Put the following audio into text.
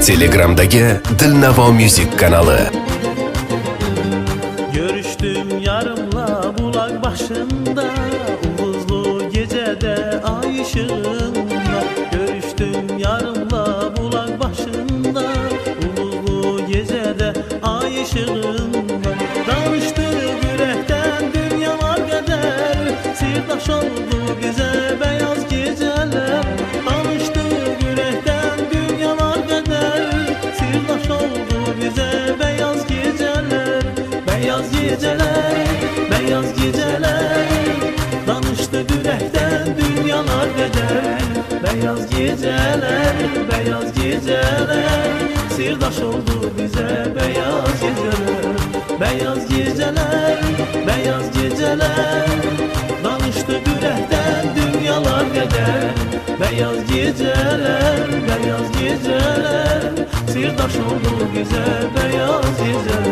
Telegram'dagi Dilnavo Music kanalı. Görüştüm yarımla bulak başında, uvuzlu gecede ay ışığında. Görüştüm yarımla bulak başında, uvuzlu gecede ay ışığında. Danıştık yürekten dünyalar kadar, sirdaş oldu bize beyaz geceler. Danıştık yürekten dünyalar kadar, sirdaş oldu bize beyaz geceler. Beyaz geceler, beyaz geceler, danıştık yürekten dünyalar kadar. Beyaz geceler, beyaz geceler, sirdaş oldu bize beyaz geceler. Beyaz geceler, beyaz geceler, danıştık yürekten dünyalar kadar. Beyaz geceler, beyaz geceler, sirdaş oldu bize beyaz geceler.